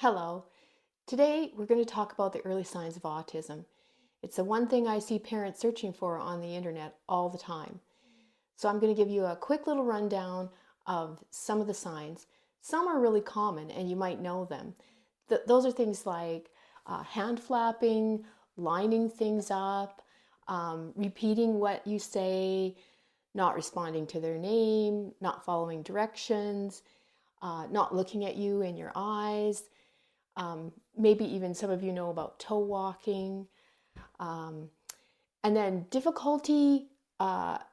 Hello. Today we're going to talk about the early signs of autism. It's the one thing I see parents searching for on the internet all the time. So I'm going to give you a quick little rundown of some of the signs. Some are really common and you might know them. Those are things like hand flapping, lining things up, repeating what you say, not responding to their name, not following directions, not looking at you in your eyes. Maybe even some of you know about toe walking. Um, and then difficulty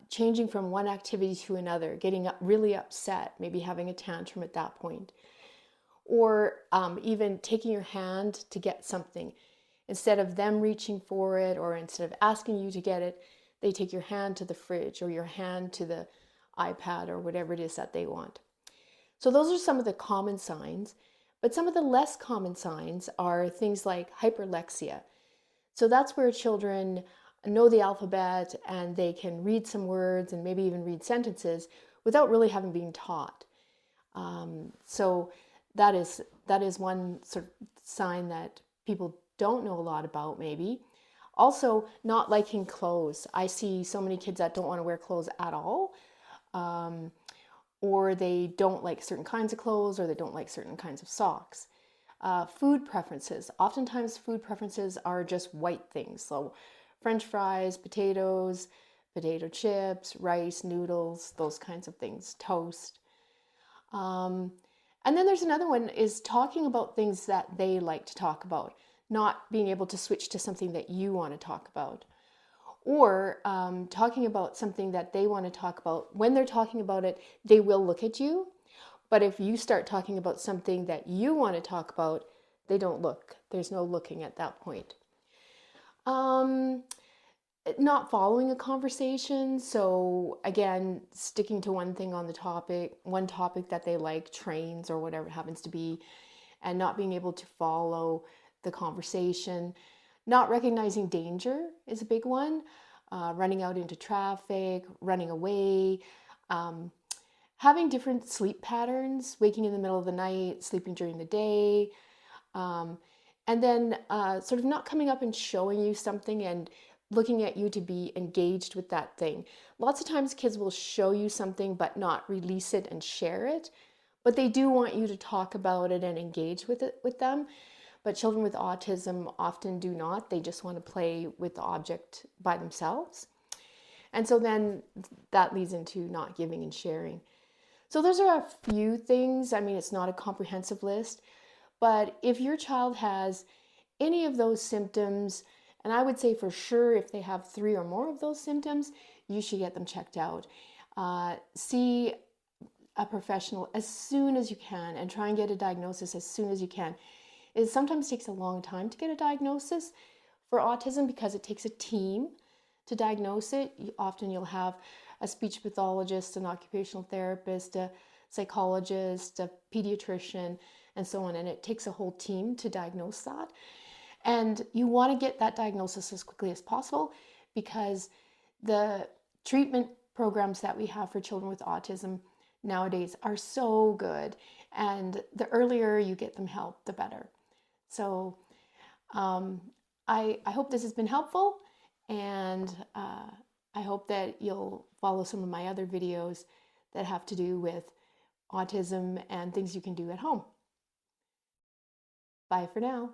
changing from one activity to another, getting really upset, maybe having a tantrum at that point. Or even taking your hand to get something. Instead of them reaching for it or instead of asking you to get it, they take your hand to the fridge or your hand to the iPad or whatever it is that they want. So those are some of the common signs. But some of the less common signs are things like hyperlexia. So that's where children know the alphabet and they can read some words and maybe even read sentences without really having been taught. So that is one sort of sign that people don't know a lot about maybe. Also, not liking clothes. I see so many kids that don't want to wear clothes at all. Or they don't like certain kinds of clothes, or they don't like certain kinds of socks. Food preferences. Oftentimes food preferences are just white things. So French fries, potatoes, potato chips, rice, noodles, those kinds of things, toast. And then there's another one is talking about things that they like to talk about, not being able to switch to something that you want to talk about. Or talking about something that they want to talk about. When they're talking about it, they will look at you. But if you start talking about something that you want to talk about, they don't look. There's no looking at that point. Um, Not following a conversation. So again, sticking to one thing on the topic, one topic that they like, trains or whatever it happens to be, and not being able to follow the conversation. Not recognizing danger is a big one. Running out into traffic, running away, having different sleep patterns, waking in the middle of the night, sleeping during the day, um, and then sort of not coming up and showing you something and looking at you to be engaged with that thing. Lots of times kids will show you something but not release it and share it, but they do want you to talk about it and engage with it with them. But children with autism often do not. They just want to play with the object by themselves. And so then that leads into not giving and sharing. So those are a few things. I mean, it's not a comprehensive list, but if your child has any of those symptoms, and I would say for sure if they have 3 or more of those symptoms, you should get them checked out. See a professional as soon as you can and try and get a diagnosis as soon as you can. It sometimes takes a long time to get a diagnosis for autism because it takes a team to diagnose it. Often you'll have a speech pathologist, an occupational therapist, a psychologist, a pediatrician, and so on. And it takes a whole team to diagnose that. And you want to get that diagnosis as quickly as possible because the treatment programs that we have for children with autism nowadays are so good. And the earlier you get them help, the better. So um, I hope this has been helpful, and I hope that you'll follow some of my other videos that have to do with autism and things you can do at home. Bye for now.